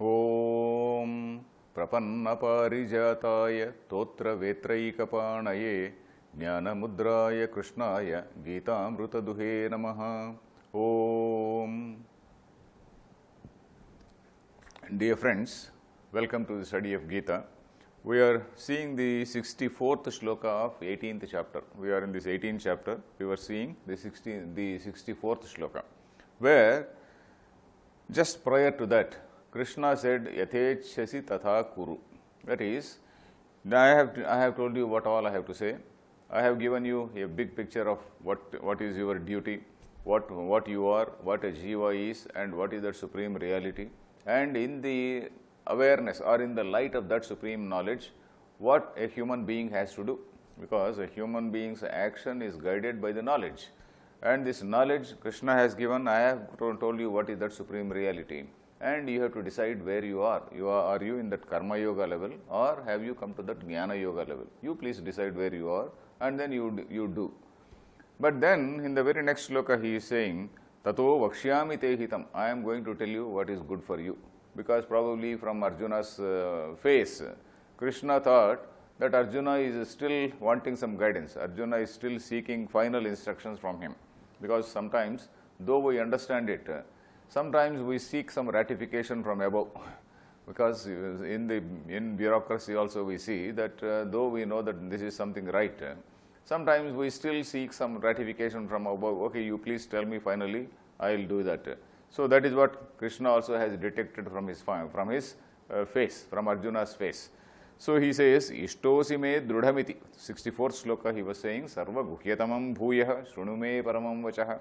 ॐ प्रपन्नपारिजाताय तोत्रवेत्रैकपाणये ज्ञानमुद्राय कृष्णाय गीतामृतदुहे नमः। ॐ Dear friends, welcome to the study of Gita. We are seeing the 64th shloka of 18th chapter. We are in this 18th chapter. We were seeing the 64th shloka, where just prior to that, Krishna said, Yatechasi tatha kuru. That is, I have told you what all I have to say. I have given you a big picture of what is your duty, what you are, what a jiva is, and what is that supreme reality. And in the awareness or in the light of that supreme knowledge, what a human being has to do. Because a human being's action is guided by the knowledge. And this knowledge Krishna has given, I have told you what is that supreme reality. And you have to decide where you are. Are you in that karma yoga level, or have you come to that jnana yoga level? You please decide where you are, and then you do. But then in the very next shloka he is saying, Tato vakshyami te hitam. I am going to tell you what is good for you. Because probably from Arjuna's face, Krishna thought that Arjuna is still wanting some guidance. Arjuna is still seeking final instructions from him. Because sometimes, though we understand it, sometimes we seek some ratification from above. Because in bureaucracy also we see that though we know that this is something right, sometimes we still seek some ratification from above. Okay, you please tell me finally, I will do that. So that is what Krishna also has detected from his face, from Arjuna's face. So he says, Ishtosi me drudhamiti. 64th shloka he was saying, Sarva guhyatamam bhuyah shrunu me paramam vachaha.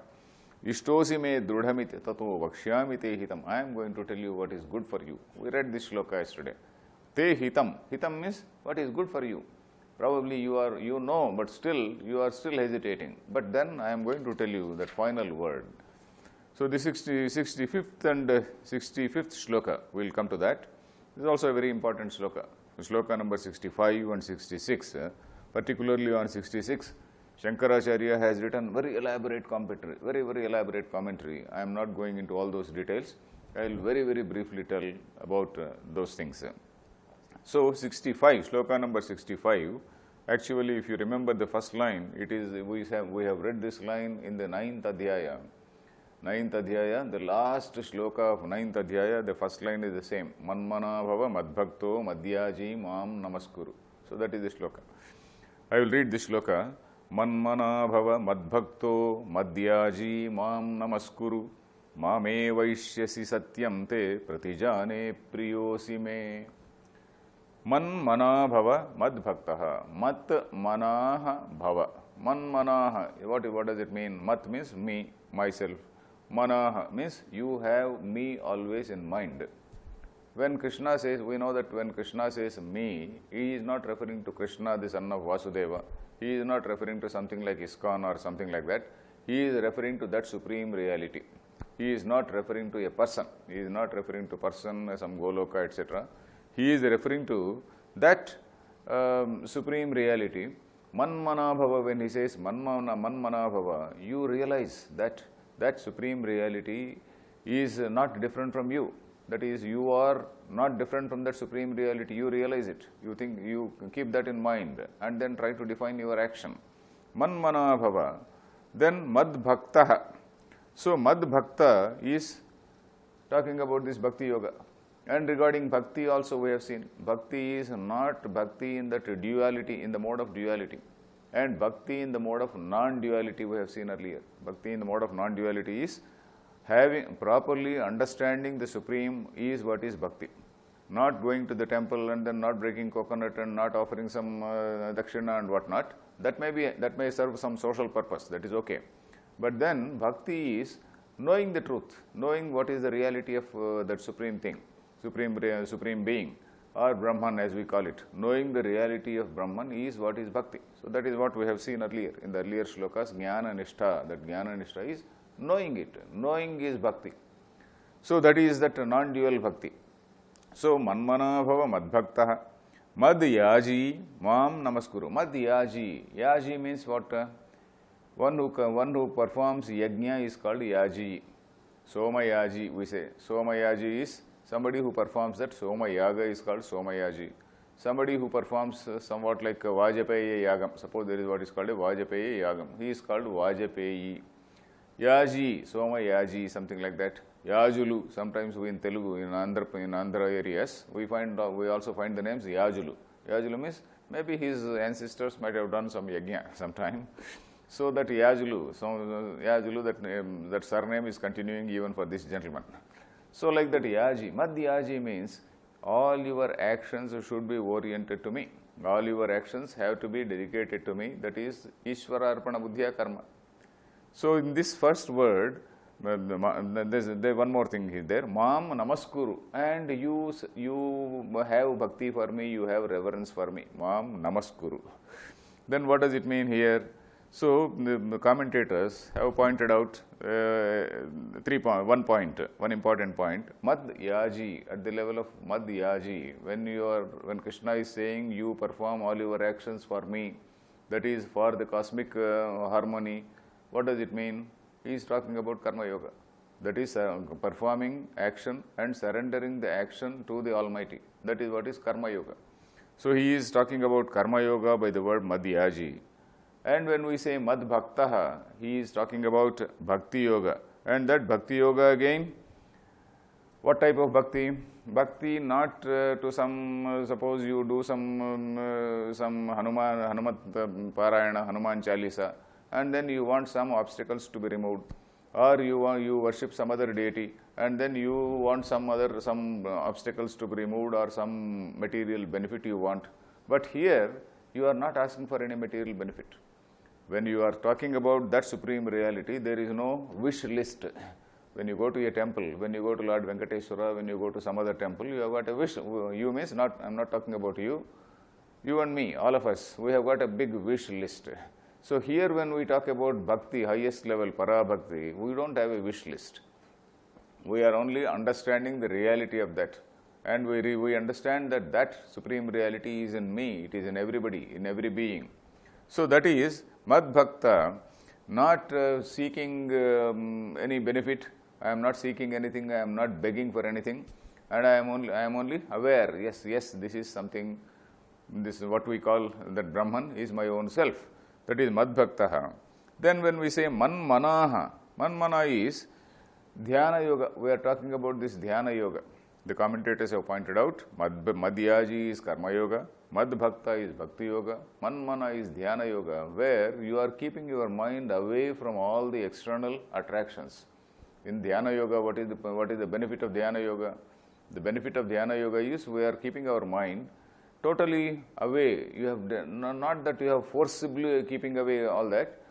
Ishtosi me drudhamiti tato vakshyami te hitam. I am going to tell you what is good for you. We read this shloka yesterday. Te hitam. Hitam means what is good for you. Probably you know, but still you are still hesitating. But then I am going to tell you that final word. So the 65th and 65th shloka, we will come to that. This is also a very important shloka. Shloka number 65 and 66, particularly on 66, Shankaracharya has written very elaborate commentary, very elaborate commentary. I am not going into all those details. I will very briefly tell about those things. So 65, shloka number 65, actually if you remember the first line, it is we have read this line in the 9th adhyaya. 9th adhyaya, the last shloka of 9th adhyaya, the first line is the same. Manmana bhava madbhakto madhyaji mam namaskuru. So that is the shloka. I will read this shloka. Manmana bhava madbhakto madhyaji mam namaskuru mame vaishyasi satyam te pratijane priyosi me. Manmana bhava madbhaktaha. Mat manaha bhava. Manmanaha. What does it mean? Mat means me, myself. Manaha means you have me always in mind. When Krishna says, we know that when Krishna says me, he is not referring to Krishna, the son of Vasudeva. He is not referring to something like ISKCON or something like that. He is referring to that supreme reality. He is not referring to a person. He is not referring to person, some Goloka, etc. He is referring to that supreme reality. Manmana bhava, when he says manmana bhava, you realize that that supreme reality is not different from you. That is, you are not different from that supreme reality. You realize it. You think, you keep that in mind and then try to define your action. Manmana bhava. Then mad bhaktaha. So mad bhakta is talking about this bhakti yoga. And regarding bhakti also we have seen, bhakti is not bhakti in that duality, in the mode of duality. And bhakti in the mode of non-duality we have seen earlier. Bhakti in the mode of non-duality is properly understanding the supreme is what is bhakti. Not going to the temple and then not breaking coconut and not offering some dakshina and whatnot. That may serve some social purpose. That is okay. But then bhakti is knowing the truth, knowing what is the reality of that supreme thing, supreme being, or Brahman as we call it. Knowing the reality of Brahman is what is bhakti. So that is what we have seen earlier in the earlier shlokas, Jnana Nishtha. That Jnana Nishtha is knowing it. Knowing is bhakti. So that is that non-dual bhakti. So manmana bhava madbhaktaha madhyaji mam namaskuru. Madhyaji. Yaji means what? One who performs yajna is called yaji. Somayaji, we say. Somayaji is Somebody who performs that Soma Yaga is called Somayaji. Somebody who performs somewhat like a Vajapeyi Yagam, suppose there is what is called a Vajapeyi Yagam, he is called Vajapeyi. Yaji, Soma Yaji, something like that. Yajulu, sometimes we in Telugu, in Andhra areas, we also find the names Yajulu. Yajulu means maybe his ancestors might have done some yajna sometime. So that Yajulu, that surname is continuing even for this gentleman. So like that Yaji, Mad Yaji means all your actions should be oriented to me. All your actions have to be dedicated to me. That is Ishvara Arpana Buddhya Karma. So in this first word, there's one more thing is there. Mam Namaskuru. And you have bhakti for me, you have reverence for me. Mam Namaskuru. Then what does it mean here? So the commentators have pointed out one important point. Mad Yaji, at the level of Mad Yaji, when Krishna is saying you perform all your actions for me, that is for the cosmic harmony, what does it mean? He is talking about Karma Yoga. That is performing action and surrendering the action to the Almighty. That is what is Karma Yoga. So he is talking about Karma Yoga by the word Mad Yaji. And when we say Mad Bhaktaha, he is talking about Bhakti Yoga. And that Bhakti Yoga again, what type of Bhakti? Bhakti not to some, suppose you do some Hanumat Parayana, Hanuman Chalisa, and then you want some obstacles to be removed. Or you worship some other deity, and then you want some obstacles to be removed or some material benefit you want. But here, you are not asking for any material benefit. When you are talking about that supreme reality, there is no wish list. When you go to a temple, when you go to Lord Venkateswara, when you go to some other temple, you have got a wish. You means not, I am not talking about you. You and me, all of us, we have got a big wish list. So here when we talk about bhakti, highest level, para bhakti, we don't have a wish list. We are only understanding the reality of that. And we understand that supreme reality is in me, it is in everybody, in every being. So that is Mad Bhakta, not seeking any benefit. I am not seeking anything, I am not begging for anything, and I am only aware, yes, this is something, this is what we call that Brahman is my own self. That is Mad Bhaktaha. Then when we say Man Manaha, Man Mana is Dhyana Yoga. We are talking about this Dhyana Yoga. The commentators have pointed out, Madhyaji is Karma Yoga, Mad Bhakta is Bhakti Yoga, Man Mana is Dhyana Yoga, where you are keeping your mind away from all the external attractions. In Dhyana Yoga, what is the benefit of Dhyana Yoga? The benefit of Dhyana Yoga is we are keeping our mind totally away. You have not that you have forcibly keeping away all that.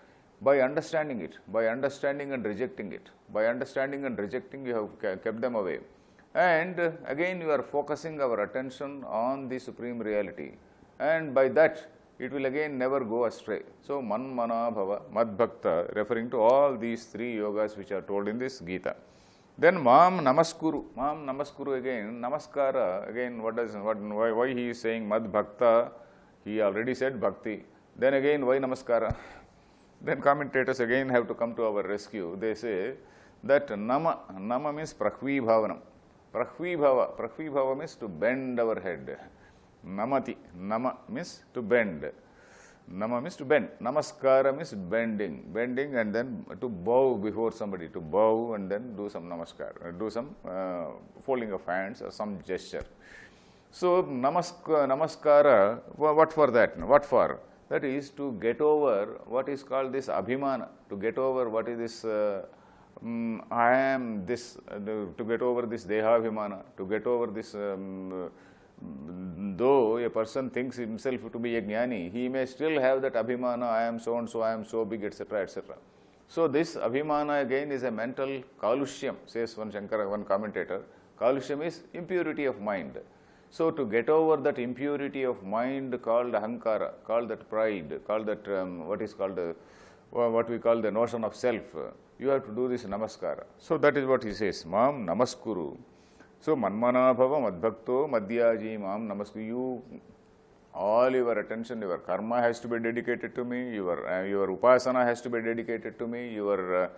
By understanding it, by understanding and rejecting it, by understanding and rejecting, you have kept them away. And again, you are focusing our attention on the supreme reality. And by that, it will again never go astray. So, Man Mana Bhava, Mad Bhakta, referring to all these three yogas which are told in this Gita. Then Mam Namaskuru. Mam Namaskuru again, Namaskara, again, why he is saying Mad Bhakta? He already said Bhakti. Then again, why Namaskara? Then commentators again have to come to our rescue. They say that Nama means Prakhvi Bhavanam. Prakhvi Bhava means to bend our head. Namati, Nama means to bend. Nama means to bend. Namaskara means bending and then to bow before somebody, to bow and then do some namaskar, do some folding of hands or some gesture. So, namaskara, what for that? What for? That is to get over what is called this abhimana, to get over what is this, I am this, to get over this dehabhimana, to get over this, though a person thinks himself to be a jnani, he may still have that abhimana, I am so and so, I am so big, etc., etc. So, this abhimana again is a mental kalushyam, says one commentator. Kalushyam is impurity of mind. So, to get over that impurity of mind called ahankara, called that pride, called that what we call the notion of self, you have to do this namaskara. So, that is what he says, Mam Namaskuru. So, Manmana Bhava Madbhakto Madhyaji Mam Namaskuru. You, all your attention, your karma has to be dedicated to me, your upasana has to be dedicated to me, your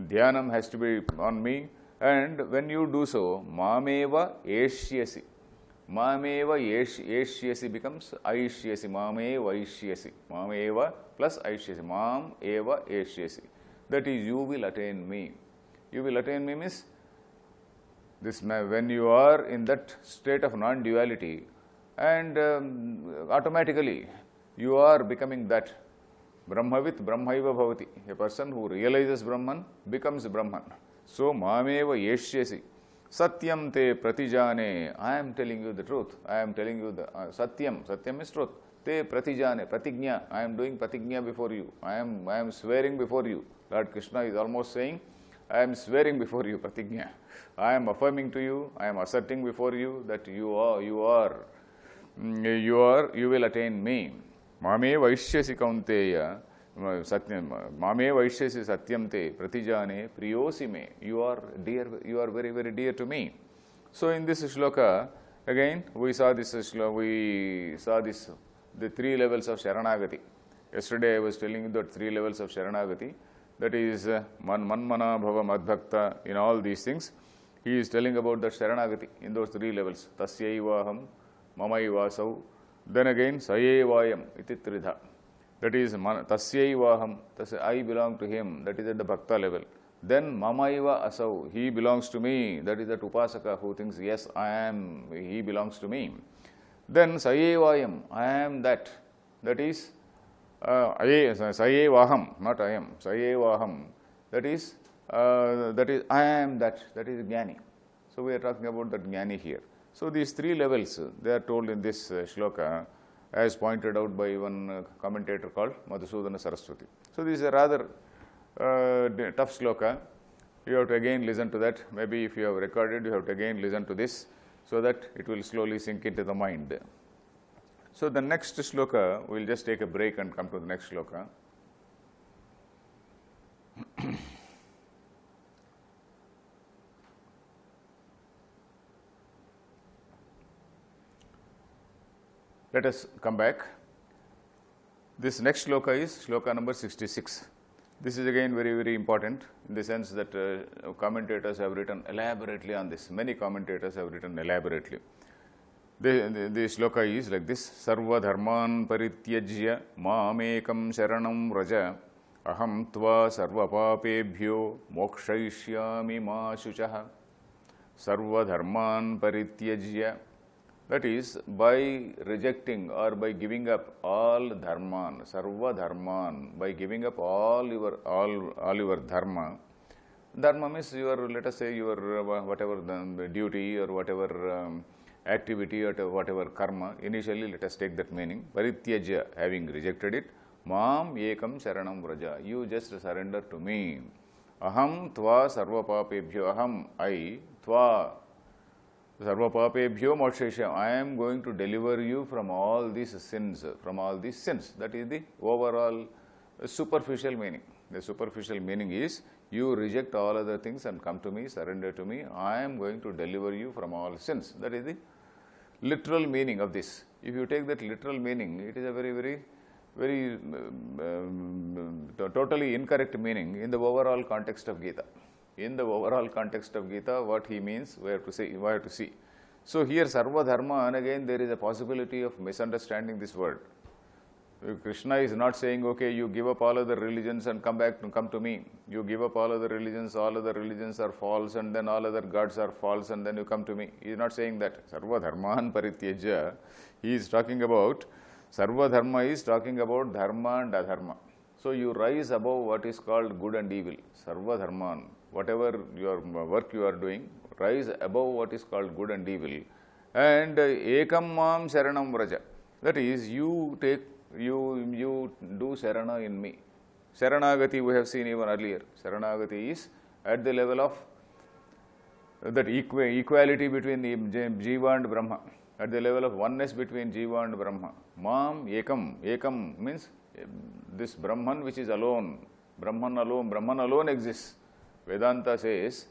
dhyanam has to be on me, And when you do so, mameva eshyasi. Mameva eshyasi becomes aishyasi. Mameva aishyasi. Mameva plus aishyasi. Mam eva eshyasi. That is, you will attain me. You will attain me means this, when you are in that state of non-duality, and automatically you are becoming that. Brahmavit Brahmaiva bhavati. A person who realizes Brahman becomes Brahman. So, mameva yeshyasi. Satyam te pratijane. I am telling you the truth. I am telling you the satyam. Satyam is truth. Te pratijane. Pratignya. I am doing pratignya before you. I am swearing before you. Lord Krishna is almost saying, I am swearing before you, pratignya. I am affirming to you, I am asserting before you that you will attain me. Mame vaishyasi kaunteya, satyam, mame vaishyasi satyam te pratijane priyosi me. You are dear, you are very, very dear to me. So in this shloka, again, we saw the 3 levels of Sharanagati. Yesterday I was telling you that 3 levels of Sharanagati. That is manmana bhava madbhakta, in all these things. He is telling about the Sharanagati in those 3 levels. Tasyaivaham, mamaivasau, then again sayevayam iti tridha. That is tasyaivaham, I belong to him, that is at the bhakta level. Then mamaiva asau, he belongs to me, that is that upasaka who thinks, yes, I am, he belongs to me. Then sayevayam, I am that, that is sayevaham, not I am, sayevaham, that is I am that, that is Jnani. So we are talking about that Jnani here. So these 3 levels, they are told in this shloka, as pointed out by one commentator called Madhusudana Saraswati. So this is a rather tough shloka. You have to again listen to that. Maybe if you have recorded, you have to again listen to this, so that it will slowly sink into the mind. So the next shloka, we will just take a break and come to the next shloka. Let us come back. This next shloka is shloka number 66. This is again very, very important in the sense that commentators have written elaborately on this. Many commentators have written elaborately. The shloka is like this: Sarva dharman parityajya mamekam sharanam vraja aham tva sarva papebhyo mokshayishyami ma shuchaha. Sarva dharman parityajya, that is, by rejecting or by giving up all dharman, sarva dharman, by giving up all your dharma. Dharma means your, let us say, your whatever the duty or whatever activity or whatever karma. Initially, let us take that meaning. Parityajya, having rejected it. Mam ekam sharanam vraja, you just surrender to me. Aham tva sarva papebhyo, aham, I, tva sarva papebhyo mokshayishyam, I am going to deliver you from all these sins, from all these sins. That is the overall superficial meaning. The superficial meaning is, you reject all other things and come to me, surrender to me, I am going to deliver you from all sins. That is the literal meaning of this. If you take that literal meaning, it is a very, very, very totally incorrect meaning in the overall context of Gita. In the overall context of Gita, what he means, we have to see. So here, sarva dharma, and again there is a possibility of misunderstanding this word. Krishna is not saying, okay, you give up all other religions and come to me. You give up all other religions are false, and then all other gods are false, and then you come to me. He is not saying that. Sarva dharman parityajya. He is talking about, sarva dharma is talking about dharma and adharma. So you rise above what is called good and evil. Sarva dharman. Whatever your work you are doing, rise above what is called good and evil. And ekam mam sharanam vraja. That is, you do Sharana in me. Sharanagati we have seen even earlier. Sharanagati is at the level of that equality between Jiva and Brahma, at the level of oneness between Jiva and Brahma. Mam ekam. Ekam means this Brahman which is alone. Brahman alone exists. Vedanta says,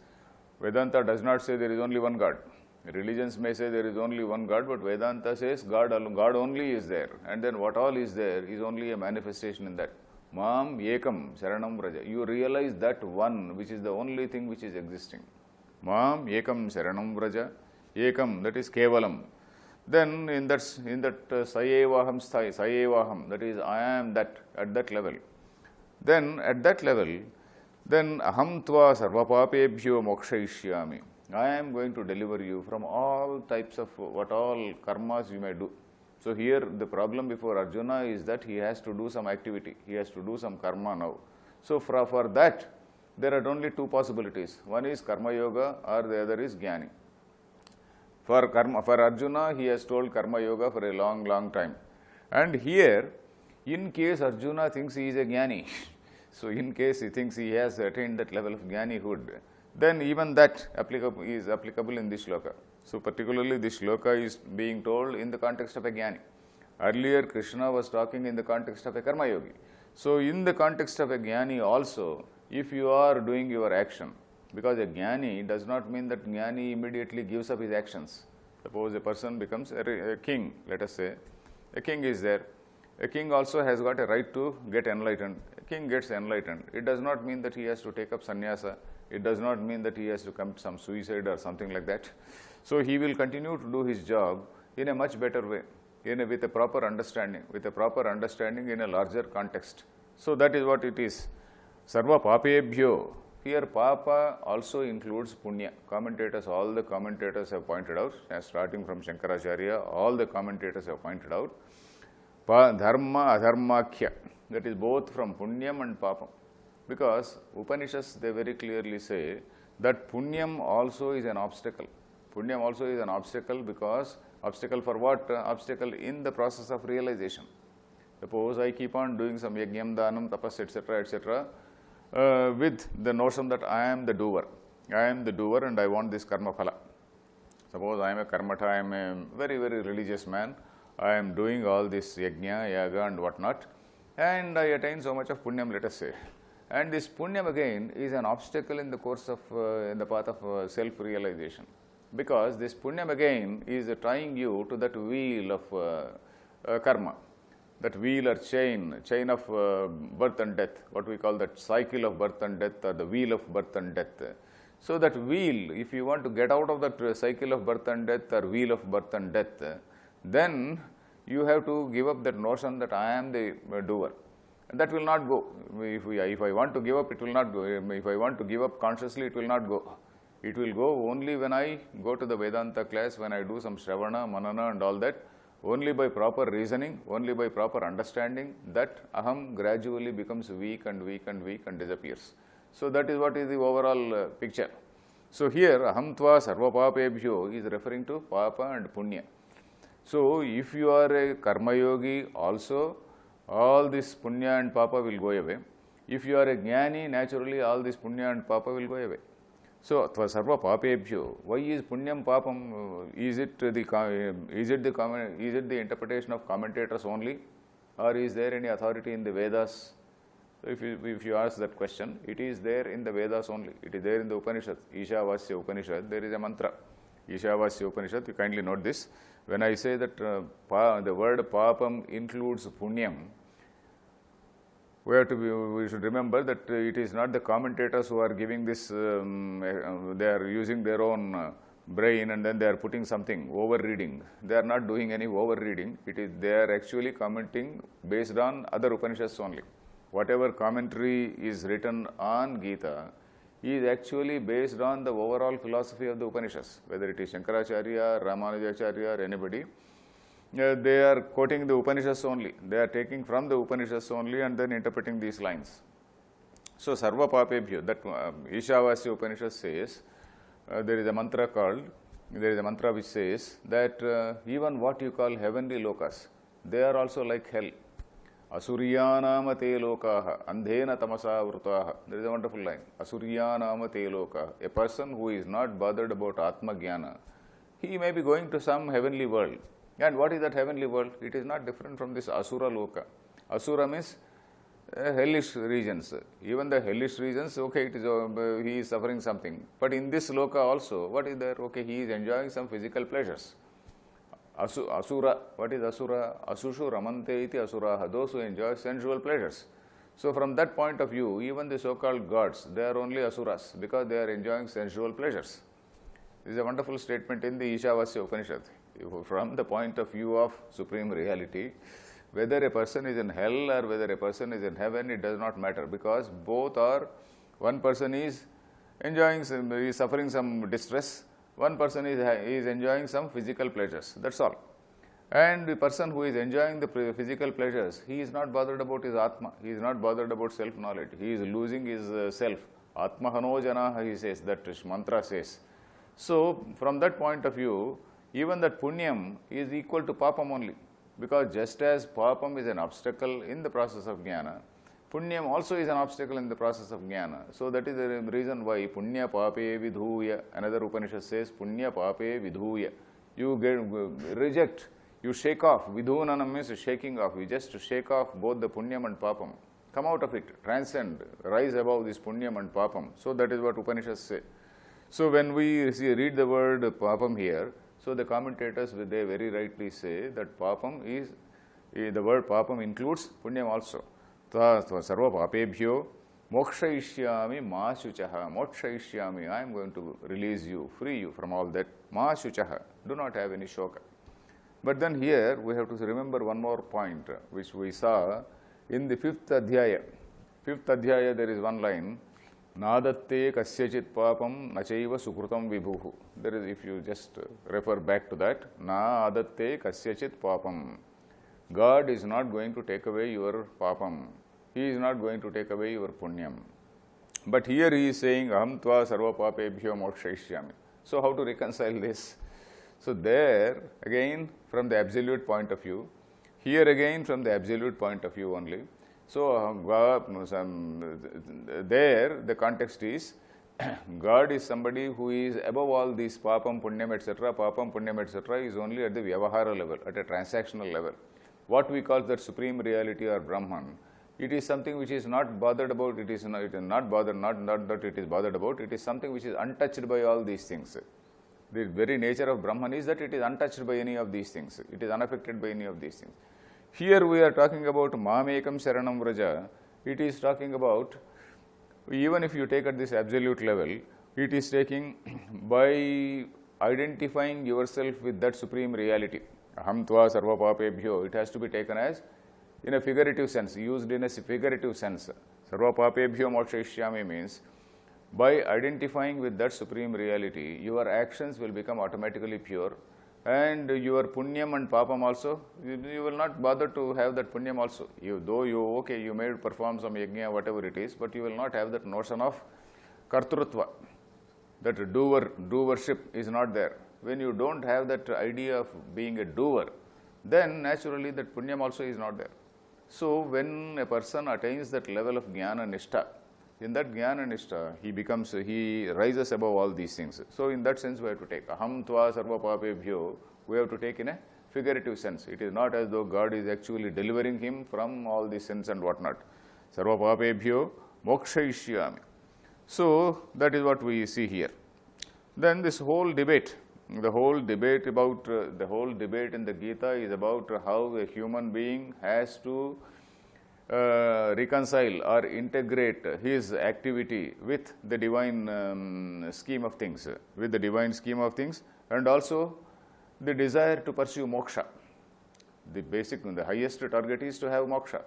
Vedanta does not say there is only one God. Religions may say there is only one God, but Vedanta says God only is there, and then what all is there is only a manifestation in that. Mam ekam sharanam vraja. You realize that one which is the only thing which is existing. Mam ekam sharanam vraja. Ekam, that is kevalam. Then in that sayevaham sthai, sayevaham, that is I am that, at that level. Then at that level, then aham tva sarvapapebhyo mokshayishyami. I am going to deliver you from all types of what all karmas you may do. So here the problem before Arjuna is that he has to do some activity, he has to do some karma now. So for that, there are only two possibilities. One is karma yoga or the other is jnani. For Arjuna, he has told karma yoga for a long time. And here, in case Arjuna thinks he is a jnani, so in case he thinks he has attained that level of jnanihood, then even that is applicable in this shloka. So particularly this shloka is being told in the context of a jnani. Earlier Krishna was talking in the context of a karma yogi. So in the context of a jnani also, if you are doing your action, because a jnani does not mean that jnani immediately gives up his actions. Suppose a person becomes a king, let us say, a king is there. A king also has got a right to get enlightened. A king gets enlightened. It does not mean that he has to take up sannyasa. It does not mean that he has to commit some suicide or something like that. So he will continue to do his job in a much better way, with a proper understanding in a larger context. So that is what it is. Sarva papebhyo. Here papa also includes punya. All the commentators have pointed out, starting from Shankaracharya, all the commentators have pointed out. Dharma adharmakhya, that is both from punyam and papam. Because Upanishads, they very clearly say that punyam also is an obstacle. Punyam also is an obstacle because, obstacle for what? Obstacle in the process of realization. Suppose I keep on doing some yajnam, dhanam, tapas, etc., with the notion that I am the doer. I am the doer and I want this karma phala. Suppose I am a karmata, I am a very religious man. I am doing all this yajna, yaga and whatnot, and I attain so much of punyam, let us say. And this punyam again is an obstacle in the course of, in the path of self-realization. Because this punyam again is tying you to that wheel of karma. That wheel or chain of birth and death, what we call that cycle of birth and death, or the wheel of birth and death. So that wheel, if you want to get out of that cycle of birth and death or wheel of birth and death, then you have to give up that notion that I am the doer. And that will not go. If I want to give up, it will not go. If I want to give up consciously, it will not go. It will go only when I go to the Vedanta class, when I do some Shravana, Manana and all that. Only by proper reasoning, only by proper understanding, that aham gradually becomes weak and disappears. So that is what is the overall picture. So here aham tva sarvapapebhyo is referring to papa and punya. So if you are a karma yogi also, all this punya and papa will go away. If you are a jnani, naturally all this punya and papa will go away. So, sarva papebhyo, why is punyam papam? Is it the interpretation of commentators only, or is there any authority in the Vedas? So if you ask that question, it is there in the Vedas only. It is there in the Upanishad. Ishavasya Upanishad, there is a mantra. Ishavasya Upanishad, you kindly note this. When I say that the word papam includes punyam, we should remember that it is not the commentators who are giving this, they are using their own brain and then they are putting something, over-reading. They are not doing any over-reading. They are actually commenting based on other Upanishads only. Whatever commentary is written on Gita is actually based on the overall philosophy of the Upanishads, whether it is Shankaracharya, Ramanujacharya or anybody. They are quoting the Upanishads only. They are taking from the Upanishads only and then interpreting these lines. So, Sarva Papebhyo, that Ishavasya Upanishad says, there is a mantra which says that even what you call heavenly lokas, they are also like hell. Asuryanama te lokaha, andhena tamasa vrutaha. There is a wonderful line. Asuryanama te lokaha. A person who is not bothered about Atma Jnana, he may be going to some heavenly world. And what is that heavenly world? It is not different from this Asura Loka. Asura means hellish regions. Even the hellish regions, okay, it is he is suffering something. But in this Loka also, what is there? Okay, he is enjoying some physical pleasures. Asura, what is Asura? Asushu ramante iti asuraha, those who enjoy sensual pleasures. So from that point of view, even the so-called gods, they are only asuras because they are enjoying sensual pleasures. This is a wonderful statement in the Ishavasya Upanishad. From the point of view of supreme reality, whether a person is in hell or whether a person is in heaven, it does not matter, because both are, one person is enjoying is suffering some distress, one person is enjoying some physical pleasures, that's all. And the person who is enjoying the physical pleasures, he is not bothered about his Atma, he is not bothered about self-knowledge, he is losing his self. Atmahano janaha, he says, that mantra says. So, from that point of view, even that punyam is equal to papam only, because just as papam is an obstacle in the process of jnana, punyam also is an obstacle in the process of jnana. So, that is the reason why punya pape vidhuya, another Upanishad says, punya pape vidhuya. You reject, you shake off, vidhunanam means shaking off, you just shake off both the punyam and papam. Come out of it, transcend, rise above this punyam and papam. So, that is what Upanishads say. So, when we read the word papam here, so the commentators, they very rightly say that papam is, the word papam includes punyam also. Sarva papebhyo mokshayishyami ma shuchaha, mokshayishyami, I am going to release you, free you from all that, ma shuchaha, do not have any shoka. But then here we have to remember one more point which we saw in the 5th adhyaya. 5th adhyaya there is one line, Nadatte kasyachit papam nachaiva sukrutam vibhuhu. There is, if you just refer back to that, Nadatte kasyachit papam. God is not going to take away your papam. He is not going to take away your punyam. But here he is saying, Aham tva sarva papebhyo mokshayishyami. So how to reconcile this? So there, again from the absolute point of view, here again from the absolute point of view only. So, there the context is, God is somebody who is above all these papam, punyam, etc. Papam, punyam, etc. is only at the vyavahara level, at a transactional level. What we call that supreme reality or Brahman, it is something which is not bothered about, it is not bothered, not that it is bothered about, it is something which is untouched by all these things. The very nature of Brahman is that it is untouched by any of these things, it is unaffected by any of these things. Here we are talking about Mamekam Sharanam Vraja, it is talking about, even if you take at this absolute level, it is taking by identifying yourself with that supreme reality. Aham tva sarva papebhyo, it has to be taken as in a figurative sense, used in a figurative sense. Sarva papebhyo mokshayishyami means, by identifying with that supreme reality, your actions will become automatically pure. And your punyam and papam also, you will not bother to have that punyam also. Though you may perform some yajna, whatever it is, but you will not have that notion of kartrutva, that doership is not there. When you don't have that idea of being a doer, then naturally that punyam also is not there. So when a person attains that level of jnana nishtha, in that jnana nishtha, he rises above all these things. So in that sense we have to take aham tva sarva papebhyo, we have to take in a figurative sense. It is not as though God is actually delivering him from all these sins and whatnot. Sarva papebhyo mokshayishyami. So that is what we see here. Then this whole debate, the whole debate in the Gita is about how a human being has to reconcile or integrate his activity with the divine scheme of things, and also the desire to pursue moksha. The highest target is to have moksha.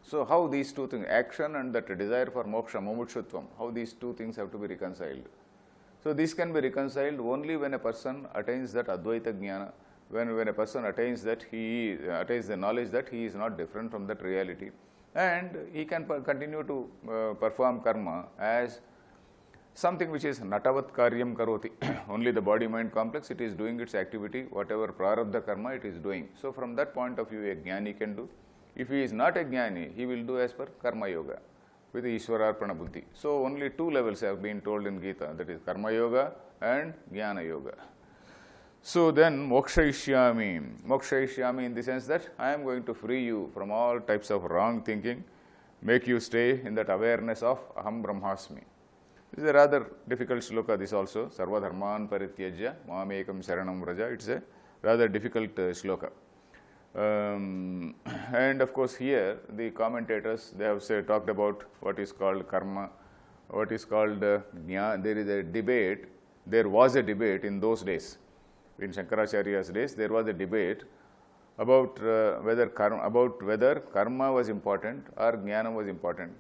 So how these two things, action and that desire for moksha, mumutshutvam, how these two things have to be reconciled. So this can be reconciled only when a person attains that Advaita Jnana, when a person attains that he attains the knowledge that he is not different from that reality, and he can continue to perform karma as something which is natavat karyam karoti. Only the body-mind complex, it is doing its activity, whatever prarabdha karma it is doing. So from that point of view, a jnani can do. If he is not a jnani, he will do as per karma yoga with Ishwararpana buddhi. So only two levels have been told in Gita, that is karma yoga and jnana yoga. So then mokshayishyami in the sense that I am going to free you from all types of wrong thinking, make you stay in that awareness of aham brahmasmi. This is a rather difficult shloka, this also, sarva dharman parityajya mamekam sharanam vraja. It's a rather difficult shloka. And of course here the commentators, they have talked about what is called karma, what is called jnana. There is a debate there was a debate in those days. In Shankaracharya's days, there was a debate about whether karma was important or jnana was important.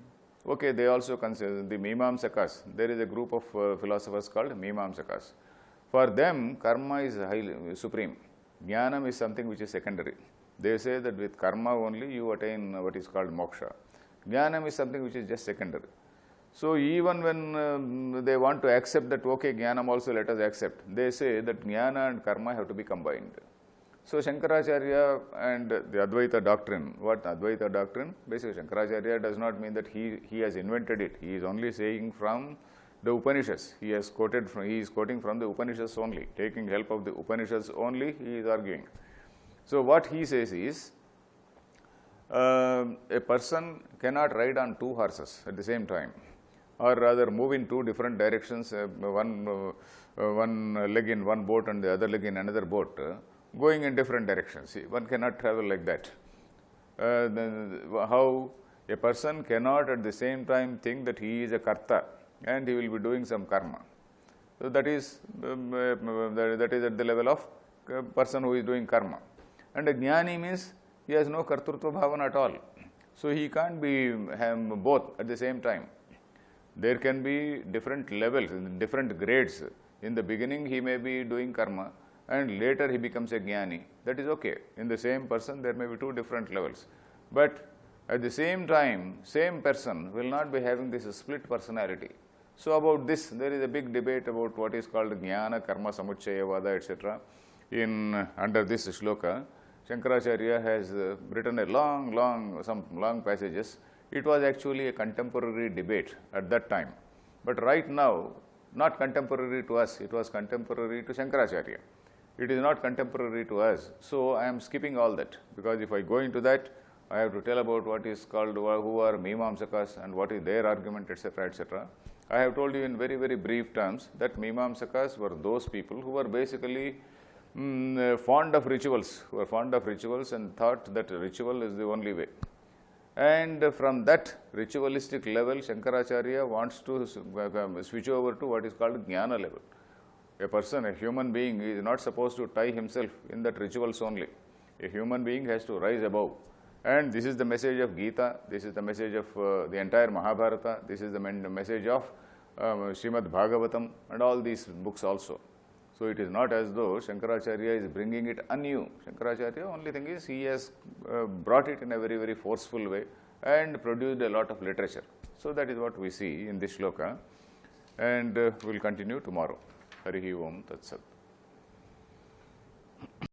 Okay, they also consider the Mimamsakas. There is a group of philosophers called Mimamsakas. For them, karma is highly supreme. Jnanam is something which is secondary. They say that with karma only you attain what is called moksha. Jnanam is something which is just secondary. So even when they want to accept that, okay, jnanam also let us accept, they say that jnana and karma have to be combined. So Shankaracharya and the Advaita doctrine, what Advaita doctrine? Basically Shankaracharya does not mean that he has invented it. He is only saying from the Upanishads. He is quoting from the Upanishads only, taking help of the Upanishads only, he is arguing. So what he says is, a person cannot ride on two horses at the same time, or rather move in two different directions, one leg in one boat and the other leg in another boat, going in different directions. See, one cannot travel like that. How a person cannot at the same time think that he is a karta and he will be doing some karma. So that is at the level of person who is doing karma. And a jnani means he has no kartrutva bhavana at all. So he can't be both at the same time. There can be different levels, different grades. In the beginning he may be doing karma and later he becomes a jnani. That is okay. In the same person there may be two different levels. But at the same time, same person will not be having this split personality. So about this, there is a big debate about what is called jnana, karma, samuchchayavada, etc. Under this shloka, Shankaracharya has written a some long passages. It was actually a contemporary debate at that time. But right now, not contemporary to us, it was contemporary to Shankaracharya. It is not contemporary to us. So I am skipping all that, because if I go into that, I have to tell about what is called, who are Mimamsakas and what is their argument, etc., etc. I have told you in very, very brief terms that Mimamsakas were those people who were basically fond of rituals, and thought that ritual is the only way. And from that ritualistic level, Shankaracharya wants to switch over to what is called jnana level. A person, a human being, is not supposed to tie himself in that rituals only. A human being has to rise above. And this is the message of Gita, this is the message of the entire Mahabharata, this is the message of Srimad Bhagavatam and all these books also. So it is not as though Shankaracharya is bringing it anew. Shankaracharya, only thing is he has brought it in a very, very forceful way and produced a lot of literature. So that is what we see in this shloka, and we will continue tomorrow. Harihi Om Tat Sat.